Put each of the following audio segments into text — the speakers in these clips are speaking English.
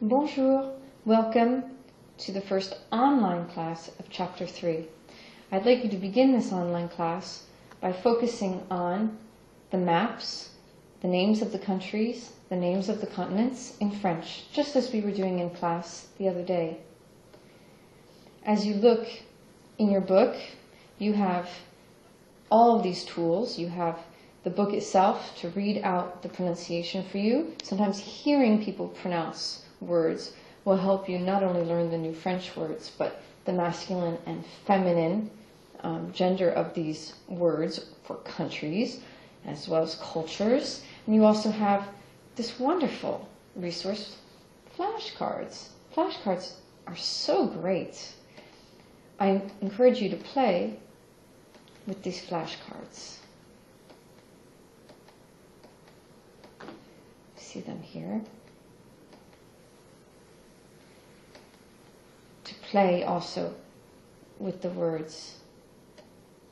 Bonjour, welcome to the first online class of Chapter 3. I'd like you to begin this online class by focusing on the maps, the names of the countries, the names of the continents in French, just as we were doing in class the other day. As you look in your book, you have all of these tools. You have the book itself to read out the pronunciation for you. Sometimes hearing people pronounce words will help you not only learn the new French words, but the masculine and feminine gender of these words for countries, as well as cultures. And you also have this wonderful resource, flashcards. Flashcards are so great. I encourage you to play with these flashcards. See them here. To play also with the words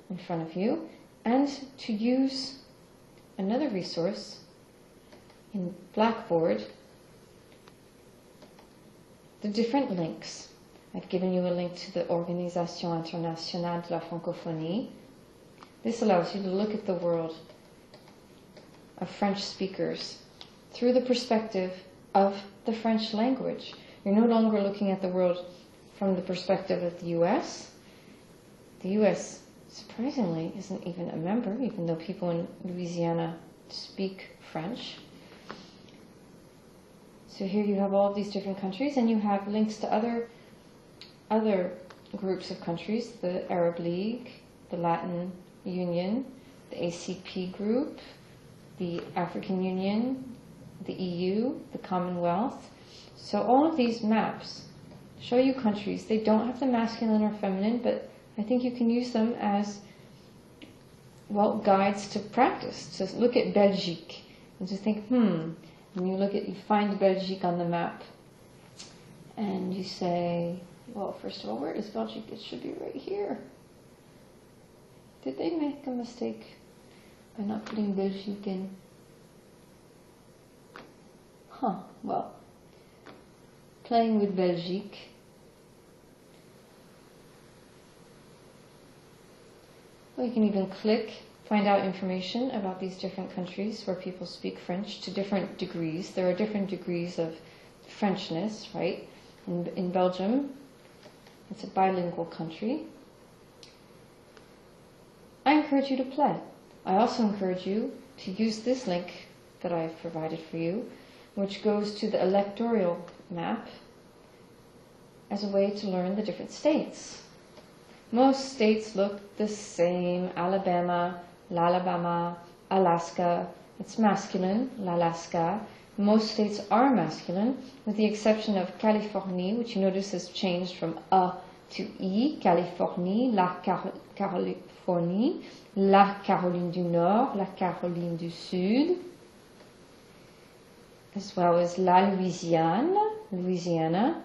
in front of you, and to use another resource in Blackboard, the different links. I've given you a link to the Organisation Internationale de la Francophonie. This allows you to look at the world of French speakers through the perspective of the French language. You're no longer looking at the world from the perspective of the U.S. The U.S., surprisingly, isn't even a member, even though people in Louisiana speak French. So here you have all of these different countries, and you have links to other groups of countries, the Arab League, the Latin Union, the ACP group, the African Union, the EU, the Commonwealth. So all of these maps show you countries. They don't have the masculine or feminine, but I think you can use them as, well, guides to practice, to look at Belgique and to think, and you find Belgique on the map and you say, well, first of all, where is Belgique? It should be right here. Did they make a mistake by not putting Belgique in? Well, playing with Belgique. Well, you can even click, find out information about these different countries where people speak French to different degrees. There are different degrees of Frenchness, right? In Belgium, it's a bilingual country. I encourage you to play. I also encourage you to use this link that I've provided for you, which goes to the electoral map as a way to learn the different states. Most states look the same. Alabama, l'Alabama, Alaska. It's masculine, l'Alaska. Most states are masculine, with the exception of Californie, which you notice has changed from A to E. Californie, la Californie, la Caroline du Nord, la Caroline du Sud, as well as la Louisiana,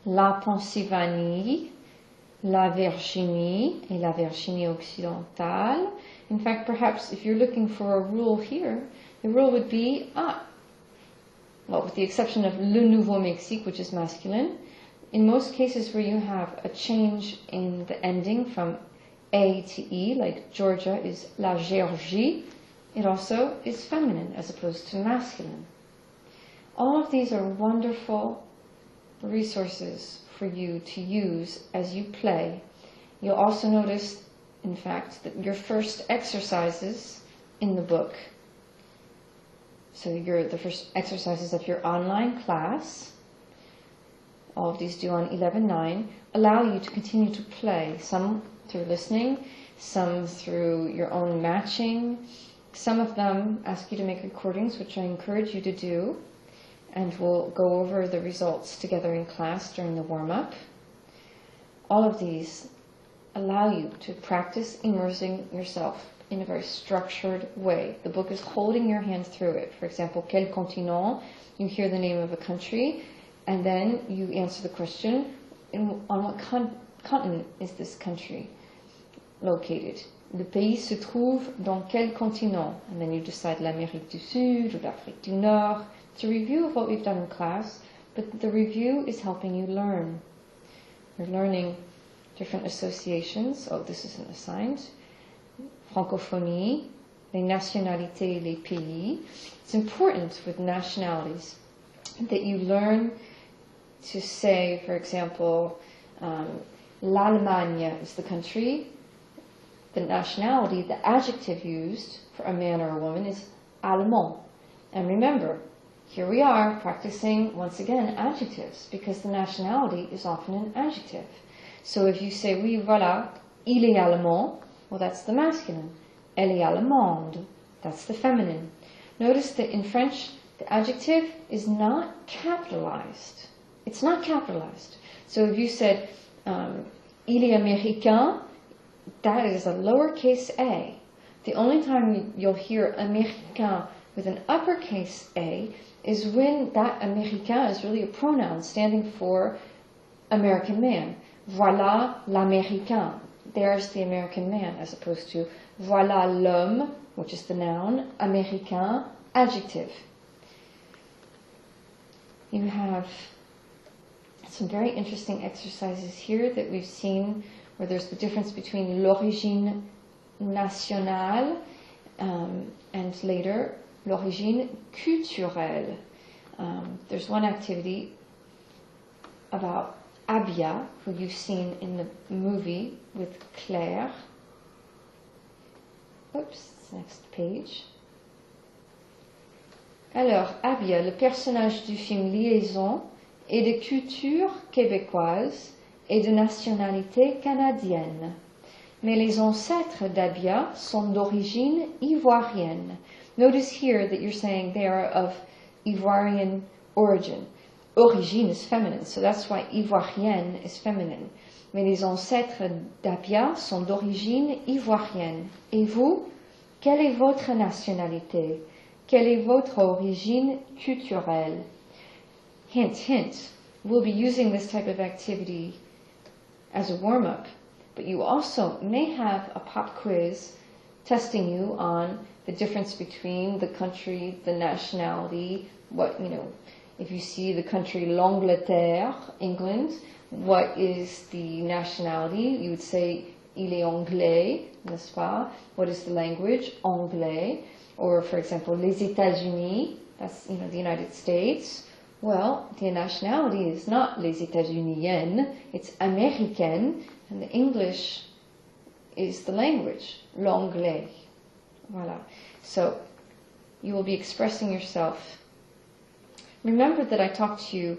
la Pennsylvanie, la Virginie, et la Virginie occidentale. In fact, perhaps if you're looking for a rule here, the rule would be, well, with the exception of le Nouveau-Mexique, which is masculine, in most cases where you have a change in the ending from A to E, like Georgia is la Géorgie, it also is feminine as opposed to masculine. All of these are wonderful resources for you to use as you play. You'll also notice, in fact, that your first exercises in the book, so the first exercises of your online class, all of these due on 11/9, allow you to continue to play, some through listening, some through your own matching. Some of them ask you to make recordings, which I encourage you to do, and we'll go over the results together in class during the warm-up. All of these allow you to practice immersing yourself in a very structured way. The book is holding your hand through it. For example, quel continent? You hear the name of a country, and then you answer the question, on what continent is this country located? Le pays se trouve dans quel continent? And then you decide l'Amérique du Sud ou l'Afrique du Nord. It's a review of what we've done in class, but the review is helping you learn. You're learning different associations. Oh, this isn't assigned. Francophonie, les nationalités, les pays. It's important with nationalities that you learn to say, for example, l'Allemagne is the country. The nationality, the adjective used for a man or a woman is allemand. And remember, here we are practicing, once again, adjectives, because the nationality is often an adjective. So if you say, oui, voilà, il est allemand, well, that's the masculine. Elle est allemande, that's the feminine. Notice that in French, the adjective is not capitalized. It's not capitalized. So if you said, il est américain, that is a lowercase a. The only time you'll hear américain with an uppercase a is when that américain is really a pronoun standing for American man. Voilà l'américain. There's the American man, as opposed to voilà l'homme, which is the noun, américain, adjective. You have some very interesting exercises here that we've seen where there's the difference between l'origine nationale and later l'origine culturelle. There's one activity about Abia, who you've seen in the movie with Claire. Oops, next page. Alors, Abia, le personnage du film Liaison, est de culture québécoise et de nationalité canadienne. Mais les ancêtres d'Abia sont d'origine ivoirienne. Notice here that you're saying they are of Ivorian origin. Origine is feminine, so that's why ivoirienne is feminine. Mais les ancêtres d'Abia sont d'origine ivoirienne. Et vous, quelle est votre nationalité? Quelle est votre origine culturelle? Hint, hint. We'll be using this type of activity as a warm-up, but you also may have a pop quiz testing you on the difference between the country, the nationality, what, if you see the country l'Angleterre, England, what is the nationality? You would say, il est anglais, n'est-ce pas? What is the language? Anglais. Or, for example, les États-Unis, that's, the United States. Well, the nationality is not les États-Uniennes, it's Américaine, and the English is the language, l'anglais. Voilà. So, you will be expressing yourself. Remember that I talked to you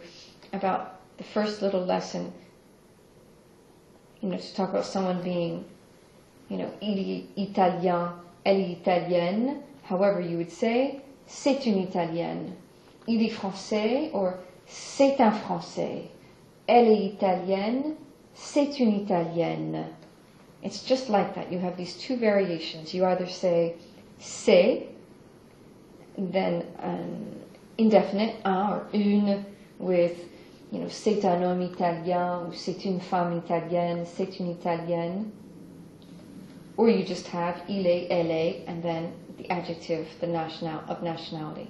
about the first little lesson, to talk about someone being, il est italien, elle est italienne. However, you would say, c'est une italienne. Il est français, or c'est un français. Elle est italienne, c'est une italienne. It's just like that. You have these two variations. You either say c'est, then indefinite, un or une, with, c'est un homme italien, ou c'est une femme italienne, c'est une italienne. Or you just have il est, elle est, and then the adjective of nationality.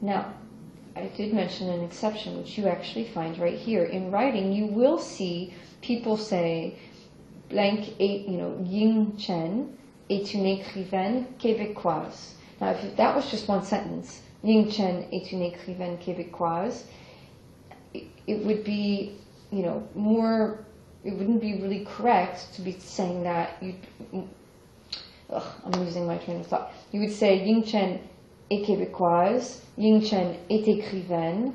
Now, I did mention an exception, which you actually find right here. In writing, you will see people say, blank, Ying Chen est une écrivaine québécoise. Now, if that was just one sentence, Ying Chen est une écrivaine québécoise, it would be, more, it wouldn't be really correct to be saying that. I'm losing my train of thought. You would say Ying Chen est québécoise, Ying Chen est écrivaine,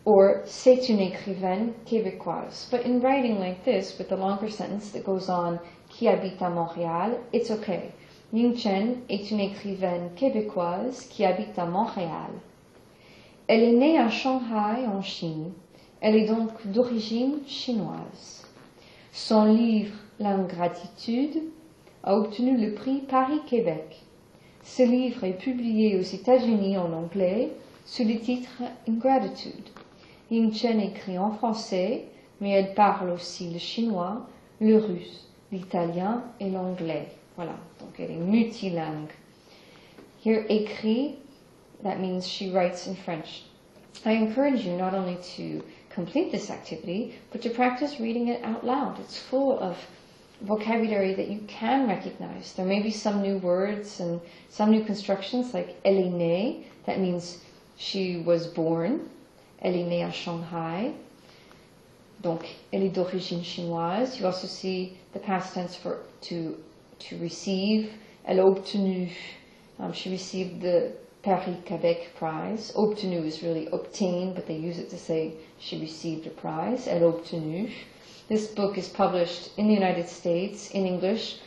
or c'est une écrivaine québécoise. But in writing like this, with the longer sentence that goes on, qui habite à Montréal, it's okay. Ying Chen est une écrivaine québécoise qui habite à Montréal. Elle est née à Shanghai, en Chine. Elle est donc d'origine chinoise. Son livre, L'Ingratitude, a obtenu le prix Paris-Québec. Ce livre est publié aux États-Unis en anglais sous le titre Ingratitude. Ying Chen écrit en français, mais elle parle aussi le chinois, le russe, l'italien et l'anglais. Voilà, donc elle est multilingue. Here, écrit, that means she writes in French. I encourage you not only to complete this activity, but to practice reading it out loud. It's full of vocabulary that you can recognize. There may be some new words and some new constructions, like elle est née, that means she was born. Elle est née à Shanghai. Donc, elle est d'origine chinoise. You also see the past tense for to receive. Elle a obtenu. She received the Paris-Quebec prize. Obtenu is really obtain, but they use it to say she received a prize. Elle a obtenu. This book is published in the United States in English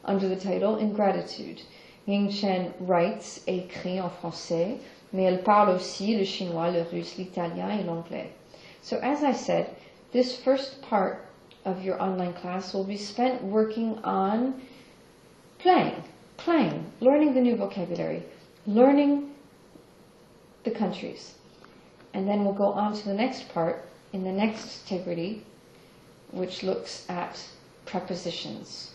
under the title Ingratitude. Ying Chen writes et écrit en français, mais elle parle aussi le chinois, le russe, l'italien et l'anglais. So as I said, this first part of your online class will be spent working on playing, learning the new vocabulary, learning the countries. And then we'll go on to the next part in the next integrity, which looks at prepositions.